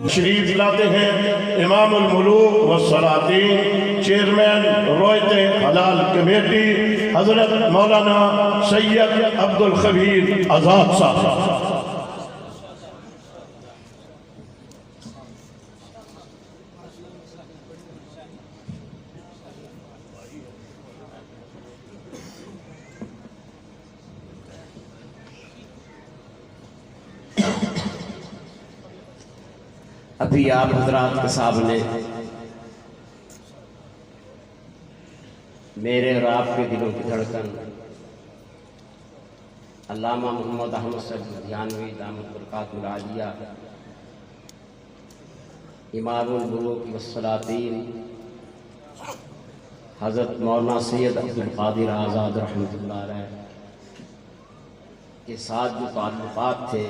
تشریف لاتے ہیں امام الملوک والسلاطین چیئرمین رویت حلال کمیٹی حضرت مولانا سید عبدالخبیر آزاد صاحب۔ ابھی آپ حضرات کے صاحب نے میرے اور آپ کے دلوں کی دھڑکن علامہ محمد احمد صاحب دھیانوی دامت برکاتہ العالیہ امام الملوک والسلاطین حضرت مولانا سید عبدالقادر آزاد رحمۃ اللہ علیہ کے ساتھ جو تعلقات تھے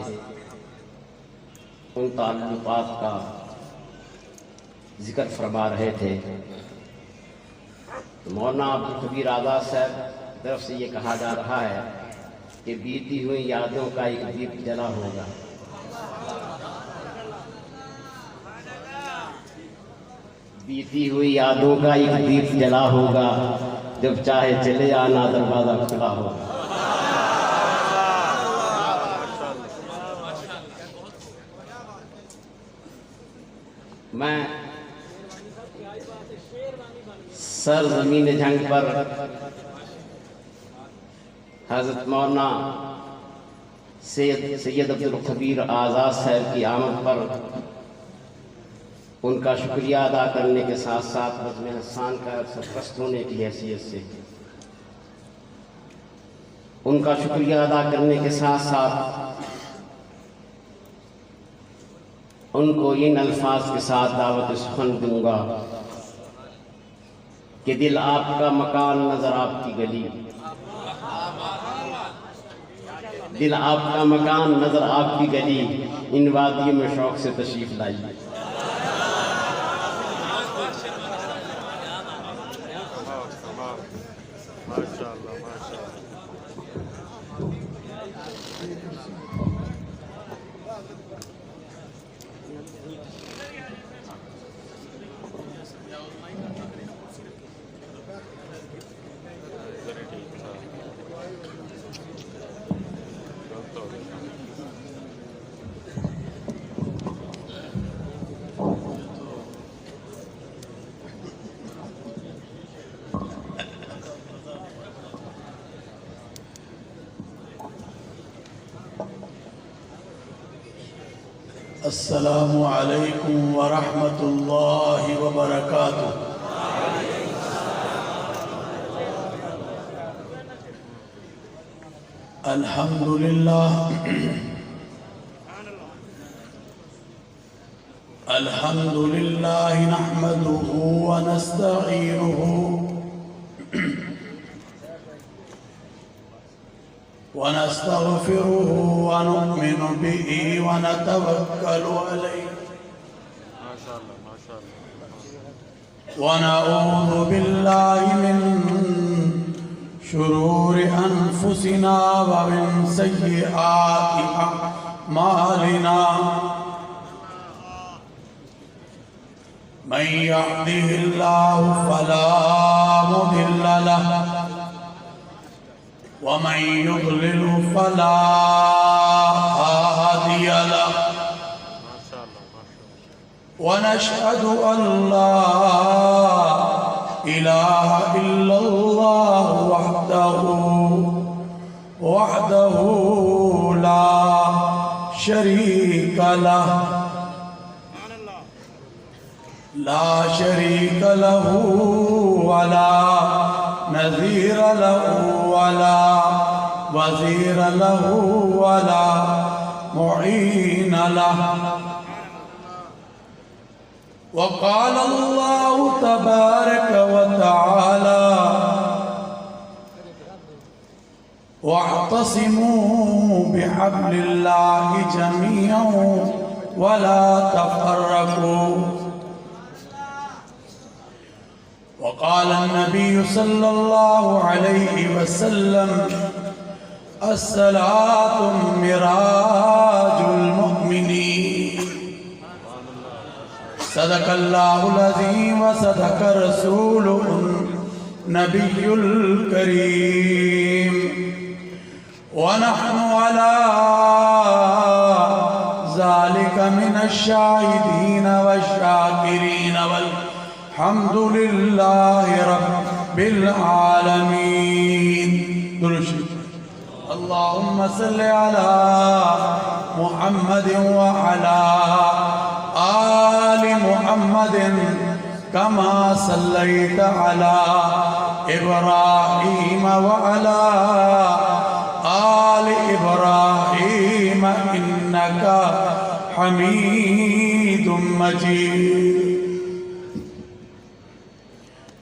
ان تعلقات کا ذکر فرما رہے تھے۔ مولانا عبدالخبیر آزاد صاحب کی طرف سے یہ کہا جا رہا ہے کہ بیتی ہوئی یادوں کا ایک دیپ جلا ہوگا، بیتی ہوئی یادوں کا ایک دیپ جلا ہوگا، جب چاہے چلے آنا دروازہ کھلا ہوگا۔ میں سرزمین جنگ پر حضرت مولانا سید عبدالخبیر آزاد صاحب کی آمد پر ان کا شکریہ ادا کرنے کے ساتھ ساتھ بزم حسان کا سرپرست ہونے کی حیثیت سے ان کا شکریہ ادا کرنے کے ساتھ ساتھ ان کو ان الفاظ کے ساتھ دعوت سخن دوں گا کہ دل آپ کا مکان نظر آپ کی گلی، دل آپ کا مکان نظر آپ کی گلی، ان وادیوں میں شوق سے تشریف لائیے۔ السلام علیکم ورحمۃ اللہ وبرکاتہ۔ الحمد للہ الحمد للہ نحمده ونستعینه ونستغفره ونؤمن به ونتوكل عليه ونعوذ بالله من شرور أنفسنا ومن سيئات أعمالنا من يهده الله فلا مضل له ومن يضلل فلا هادي له ونشهد أن لا إله إلا الله وحده لا شريك له ولا نذير له ولا وزير له ولا معين له وقال الله تبارك وتعالى واعتصموا بحبل الله جميعا ولا تفرقوا وقال النبي صلى الله عليه وسلم الصلاة مراج المؤمنين صدق اللہ العظیم و صدق رسولہ النبی الکریم ونحن على ذلك من الشاهدين والشاكرين والحمد لله رب العالمين. اللهم صل على محمد وعلى آل محمد كما صليت على إبراهيم وعلى آل إبراهيم إنك حميد مجيد.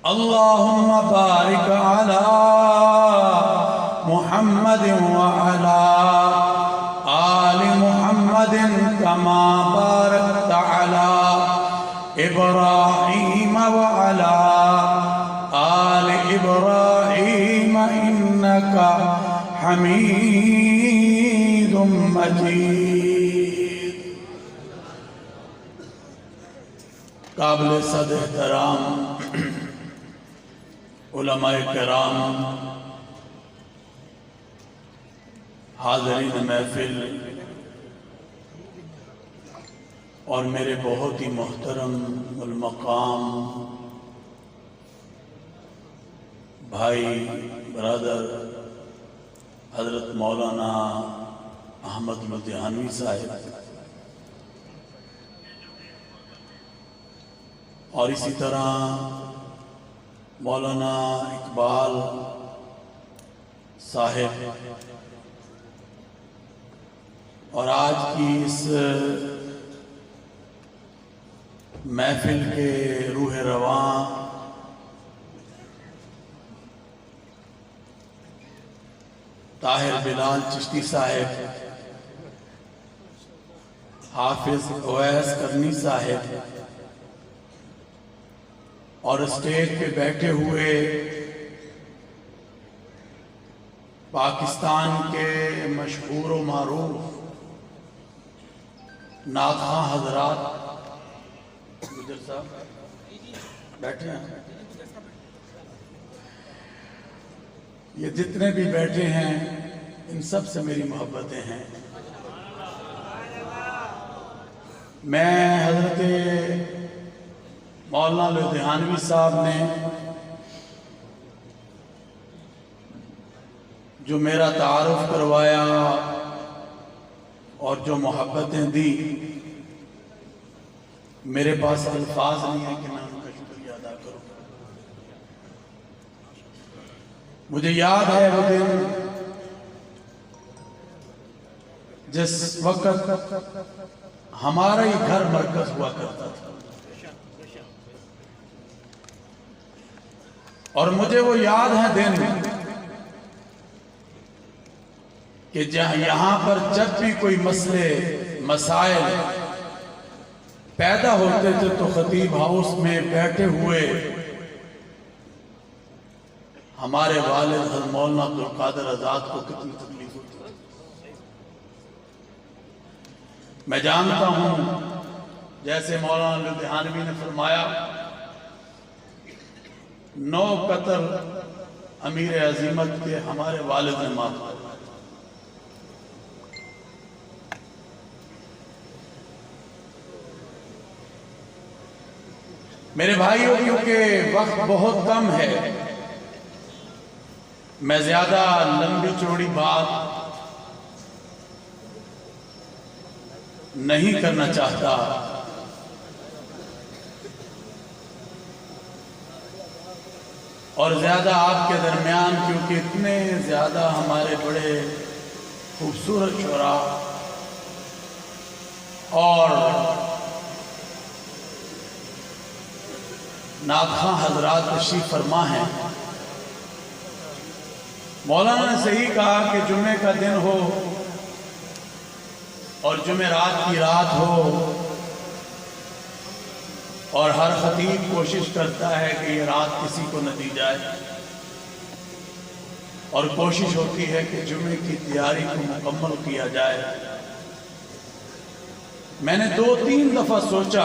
اللهم بارك على محمد وعلى آل محمد كما باركت على إبراهيم وعلى آل إبراهيم إنك حميد مجيد. قابل صد احترام علماء کرام، حاضرین محفل اور میرے بہت ہی محترم المقام بھائی برادر حضرت مولانا احمد لدھیانوی صاحب، اور اسی طرح مولانا اقبال صاحب، اور آج کی اس محفل کے روح رواں طاہر بلال چشتی صاحب، حافظ اویس کرنی صاحب، اور اسٹیج پہ بیٹھے ہوئے پاکستان کے مشہور و معروف نعت خواں حضرات، گجر صاحب بیٹھے ہیں، یہ جتنے بھی بیٹھے ہیں ان سب سے میری محبتیں ہیں. میں حضرت مولانا لدھیانوی صاحب نے جو میرا تعارف کروایا اور جو محبتیں دی، میرے پاس الفاظ نہیں ہیں کہ میں ان کا شکریہ ادا کروں. مجھے یاد ہے وہ دن جس وقت ہمارا ہی گھر مرکز ہوا کرتا تھا، اور مجھے وہ یاد ہے دن کہ جہاں یہاں پر جب بھی کوئی مسئلے مسائل پیدا ہوتے تھے تو خطیب ہاؤس میں بیٹھے ہوئے ہمارے والد حضرت مولانا عبدالقادر آزاد کو کتنی تکلیف ہوتی تھی. میں جانتا ہوں جیسے مولانا لدھیانوی نے فرمایا 9 قتل امیر عظیمت کے ہمارے والد نے معاف کیا. میرے بھائیوں، کیونکہ وقت بہت کم ہے، میں زیادہ لمبی چوڑی بات نہیں کرنا چاہتا. اور زیادہ آپ کے درمیان، کیونکہ اتنے زیادہ ہمارے بڑے خوبصورت شعراء اور نعت خواں حضرات تشریف فرما ہیں. مولانا نے صحیح کہا کہ جمعے کا دن ہو اور جمعرات کی رات ہو، اور ہر خطیب کوشش کرتا ہے کہ یہ رات کسی کو نہ دی جائے، اور کوشش ہوتی ہے کہ جمعے کی تیاری کو مکمل کیا جائے. میں نے 2-3 دفعہ سوچا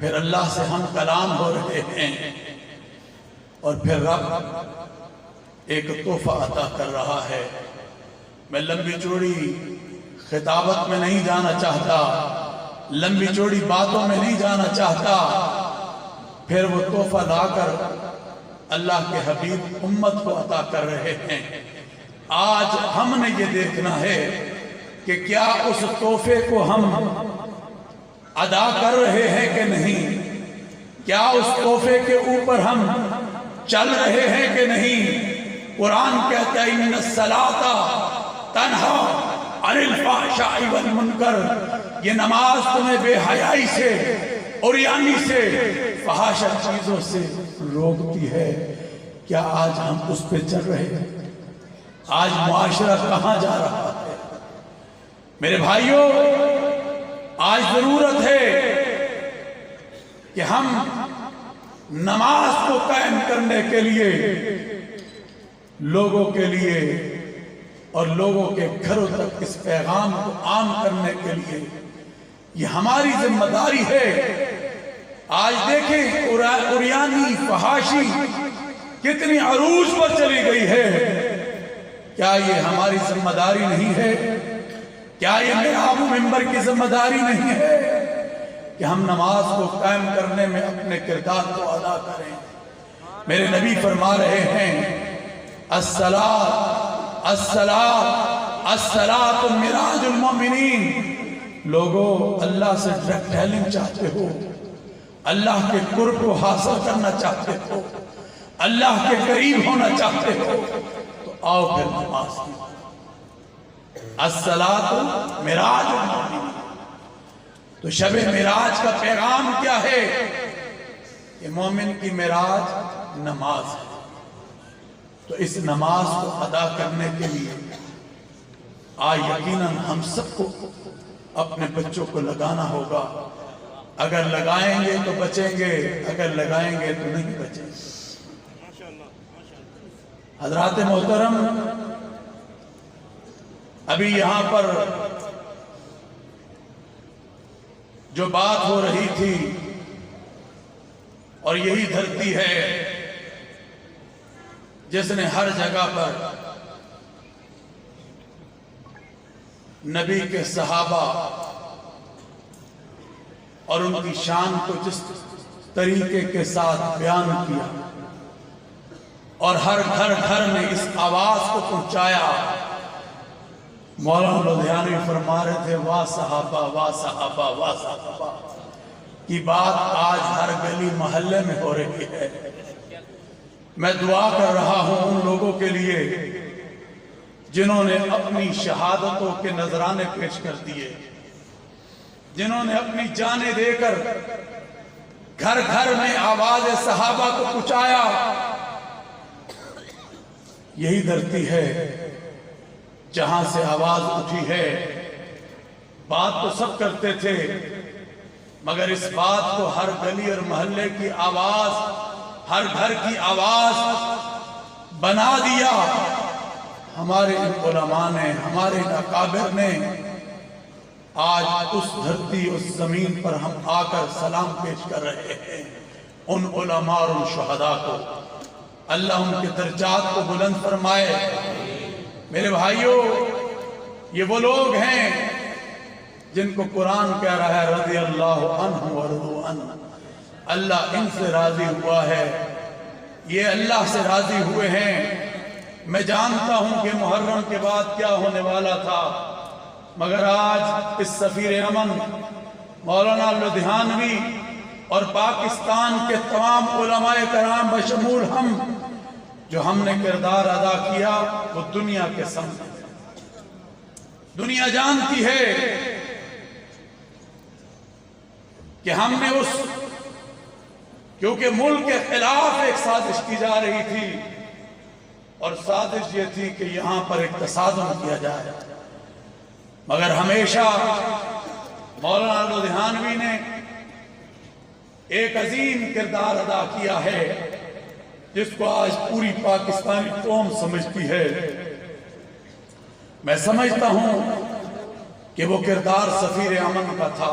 پھر اللہ سے ہم کلام ہو رہے ہیں، اور پھر رب ایک تحفہ عطا کر رہا ہے۔ میں لمبی چوڑی خطابت میں نہیں جانا چاہتا، لمبی چوڑی باتوں میں نہیں جانا چاہتا۔ پھر وہ تحفہ لا کر اللہ کے حبیب امت کو عطا کر رہے ہیں۔ آج ہم نے یہ دیکھنا ہے کہ کیا اس تحفے کو ہم ادا کر رہے ہیں کہ نہیں، کیا اس تحفے کے اوپر ہم چل رہے ہیں کہ نہیں۔ قرآن کہتا ہے ان الصلاۃ تنہا عن الفحشاء والمنکر، یہ نماز تمہیں بے حیائی سے، عریانی سے، فحاشا چیزوں سے روکتی ہے۔ کیا آج ہم اس پہ چل رہے ہیں؟ آج معاشرہ کہاں جا رہا ہے؟ میرے بھائیوں، آج ضرورت ہے کہ ہم نماز کو قائم کرنے کے لیے، لوگوں کے لیے اور لوگوں کے گھروں تک اس پیغام کو عام کرنے کے لیے یہ ہماری ذمہ داری ہے۔ آج دیکھیں عریانی فحاشی کتنی عروج پر چلی گئی ہے۔ کیا یہ ہماری ذمہ داری نہیں ہے؟ کیا یہ محراب و منبر کی ذمہ داری نہیں ہے کہ ہم نماز کو قائم کرنے میں اپنے کردار کو ادا کریں؟ میرے نبی فرما رہے ہیں الصلاۃ الصلاۃ الصلاۃ معراج المومنین۔ لوگوں، اللہ سے ڈائریکٹ ڈیلنگ چاہتے ہو، اللہ کے قرب کو حاصل کرنا چاہتے ہو، اللہ کے قریب ہونا چاہتے ہو، تو آؤ پھر نماز کی۔ الصلاۃ معراج المومنین۔ تو شب معراج کا پیغام کیا ہے؟ کہ مومن کی معراج نماز ہے۔ تو اس نماز کو ادا کرنے کے لیے یقیناً ہم سب کو اپنے بچوں کو لگانا ہوگا۔ اگر لگائیں گے تو بچیں گے، اگر لگائیں گے تو نہیں بچیں گے۔ حضرات محترم، ابھی یہاں پر جو بات ہو رہی تھی، اور یہی دھرتی ہے جس نے ہر جگہ پر نبی کے صحابہ اور ان کی شان کو جس طریقے کے ساتھ بیان کیا، اور ہر گھر گھر میں اس آواز کو پہنچایا۔ مولانا لدھیانوی فرما رہے تھے واہ صحابہ واہ صحابہ واہ صحابہ کی بات آج ہر گلی محلے میں ہو رہی ہے۔ میں دعا کر رہا ہوں ان لوگوں کے لیے جنہوں نے اپنی شہادتوں کے نذرانے پیش کر دیے، جنہوں نے اپنی جانیں دے کر گھر گھر میں آواز صحابہ کو پہنچایا۔ یہی دھرتی ہے جہاں سے آواز اٹھی ہے۔ بات تو سب کرتے تھے، مگر اس بات کو ہر گلی اور محلے کی آواز، ہر گھر کی آواز بنا دیا ہمارے علماء نے، ہمارے اکابر نے۔ آج اس دھرتی، اس زمین پر ہم آ کر سلام پیش کر رہے ہیں ان علماء اور ان شہداء کو۔ اللہ ان کے درجات کو بلند فرمائے۔ میرے بھائیوں، یہ وہ لوگ ہیں جن کو قرآن کہہ رہا ہے رضی اللہ عنہ ورضوا عنہ، اللہ ان سے راضی ہوا ہے، یہ اللہ سے راضی ہوئے ہیں۔ میں جانتا ہوں کہ محرم کے بعد کیا ہونے والا تھا، مگر آج اس سفیر امن مولانا لدھیانوی اور پاکستان کے تمام علماء کرام بشمول ہم جو ہم نے کردار ادا کیا، وہ دنیا کے سامنے دنیا جانتی ہے کہ ہم نے کیونکہ ملک کے خلاف ایک سازش کی جا رہی تھی، اور سازش یہ تھی کہ یہاں پر ایک تصادم کیا جائے، مگر ہمیشہ مولانا لدھیانوی نے ایک عظیم کردار ادا کیا ہے جس کو آج پوری پاکستانی قوم سمجھتی ہے۔ میں سمجھتا ہوں کہ وہ کردار سفیر امن کا تھا،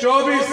24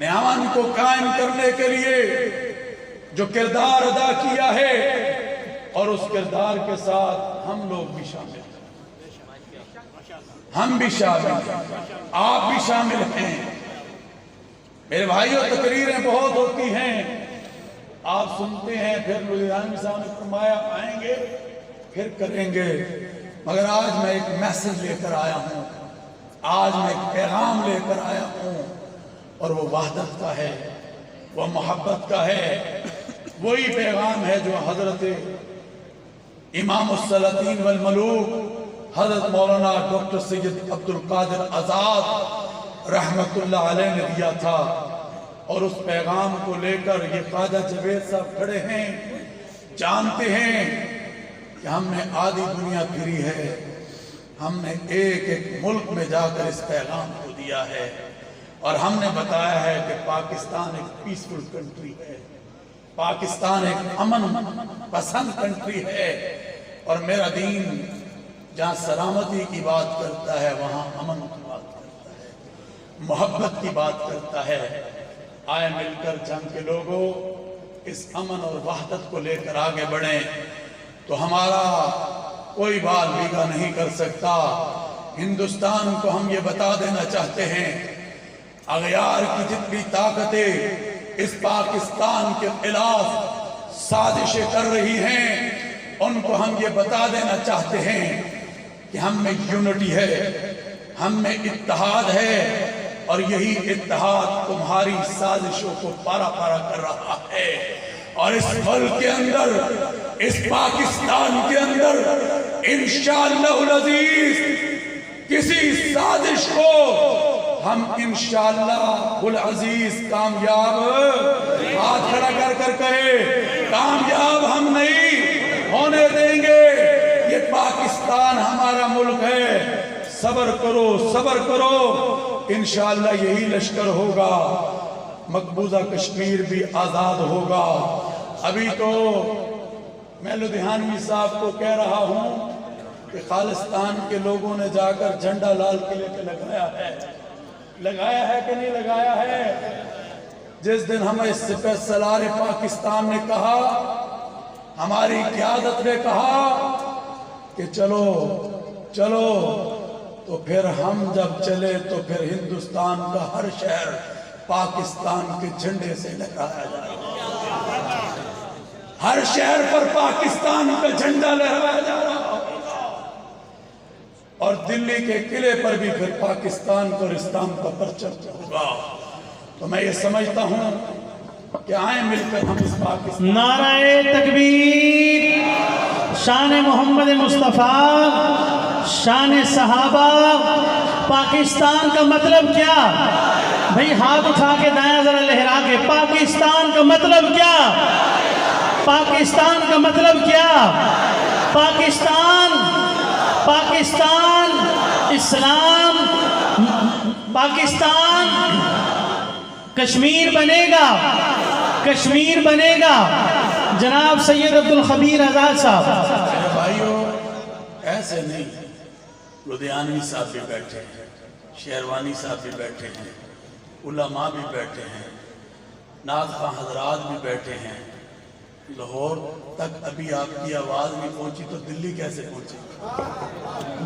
نے امن کو قائم کرنے کے لیے جو کردار ادا کیا ہے، اور اس کردار کے ساتھ ہم لوگ بھی شامل ہیں، ہم بھی شامل ہیں، آپ بھی شامل ہیں۔ میرے بھائیوں، تقریریں بہت ہوتی ہیں، آپ سنتے ہیں، پھر لدھیانوی صاحب نے فرمایا آئیں گے پھر کریں گے، مگر آج میں ایک میسج لے کر آیا ہوں، آج میں ایک پیغام لے کر آیا ہوں، اور وہ وحدت کا ہے، وہ محبت کا ہے، وہی پیغام ہے جو حضرت امام السلاطین والملوک حضرت مولانا ڈاکٹر سید عبد القادر آزاد رحمت اللہ علیہ نے دیا تھا۔ اور اس پیغام کو لے کر یہ خواجہ جاوید صاحب کھڑے ہیں، جانتے ہیں کہ ہم نے آدھی دنیا پھری ہے، ہم نے ایک ایک ملک میں جا کر اس پیغام کو دیا ہے، اور ہم نے بتایا ہے کہ پاکستان ایک پیسفل کنٹری ہے، پاکستان ایک امن پسند کنٹری ہے، اور میرا دین جہاں سلامتی کی بات کرتا ہے وہاں امن کی بات کرتا ہے، محبت کی بات کرتا ہے۔ آئے مل کر جنگ کے لوگوں اس امن اور وحدت کو لے کر آگے بڑھیں، تو ہمارا کوئی بال بھیگا نہیں کر سکتا۔ ہندوستان کو ہم یہ بتا دینا چاہتے ہیں، اغیار کی جتنی طاقتیں اس پاکستان کے خلاف سازشیں کر رہی ہیں، ان کو ہم یہ بتا دینا چاہتے ہیں کہ ہم میں یونٹی ہے، ہم میں اتحاد ہے، اور یہی اتحاد تمہاری سازشوں کو پارا پارا کر رہا ہے، اور اس ملک کے اندر، اس پاکستان کے اندر انشاءاللہ العزیز کسی سازش کو ہم انشاءاللہ العزیز کامیاب، ہاتھ کھڑا کر کر کہے، کامیاب ہم نہیں ہونے دیں گے۔ یہ پاکستان ہمارا ملک ہے، صبر کرو، صبر کرو، انشاءاللہ یہی لشکر ہوگا، مقبوضہ کشمیر بھی آزاد ہوگا۔ ابھی تو میں لدھیانوی صاحب کو کہہ رہا ہوں کہ خالصتان کے لوگوں نے جا کر جھنڈا لال قلعے پہ لگایا ہے کہ نہیں لگایا ہے؟ جس دن ہمیں سپہ سالار پاکستان نے کہا، ہماری قیادت نے کہا کہ چلو چلو، تو پھر ہم جب چلے تو پھر ہندوستان کا ہر شہر پاکستان کے جھنڈے سے لہرایا جائے گا، ہر شہر پر پاکستان کا جھنڈا لہرایا جا رہا ہوگا، اور دلی کے قلعے پر بھی پھر پاکستان اور اسلام کا پرچم ہوگا۔ تو میں یہ سمجھتا ہوں کہ آئیں مل کر ہم اس پاکستان، نعرہ تکبیر، شان محمد مصطفیٰ، شان صحابہ۔ پاکستان کا مطلب کیا؟ بھئی ہاتھ اٹھا کے دائیں ذرا لہرا کے، پاکستان کا مطلب کیا؟ پاکستان کا مطلب کیا؟ پاکستان اسلام، پاکستان کشمیر بنے گا، کشمیر بنے گا۔ جناب سید عبد الخبیر آزاد صاحب، میرے بھائیوں ایسے نہیں، لدھیانوی صاحب بھی بیٹھے ہیں، شہروانی صاحب بھی بیٹھے ہیں، علماء بھی بیٹھے ہیں، نعت خواں حضرات بھی بیٹھے ہیں۔ لاہور تک ابھی آپ کی آواز نہیں پہنچی تو دلی کیسے پہنچے؟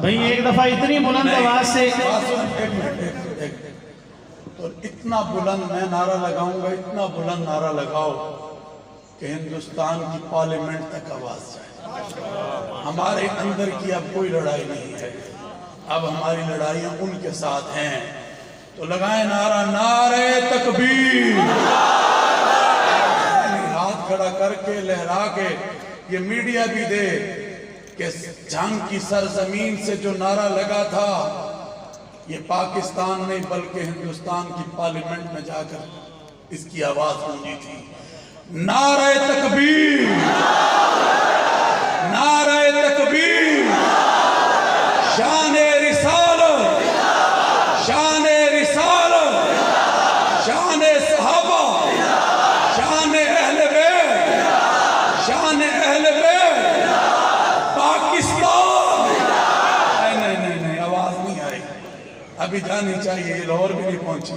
بھئی ایک دفعہ اتنی بلند آواز سے، ایک منٹ، اور اتنا بلند میں نعرہ لگاؤں گا، اتنا بلند نعرہ لگاؤ کہ ہندوستان کی پارلیمنٹ تک آواز جائے۔ ہمارے اندر کی اب کوئی لڑائی نہیں ہے، اب ہماری لڑائیاں ان کے ساتھ ہیں۔ تو لگائیں نعرہ، نعرہ تکبیر، ہاتھ کھڑا کر کے لہرا کے یہ میڈیا بھی دے کہ جنگ کی سرزمین سے جو نعرہ لگا تھا یہ پاکستان نہیں بلکہ ہندوستان کی پارلیمنٹ میں جا کر اس کی آواز گونجی تھی۔ نعرہ تکبیر، نعرہ تکبیر، شان رسالت، شان رسالت، شان صحابہ، شان اہل بیت، شان اہل بیت، پاکستان۔ نہیں، آواز نہیں آئی، ابھی جانی چاہیے، لاہور بھی نہیں پہنچی۔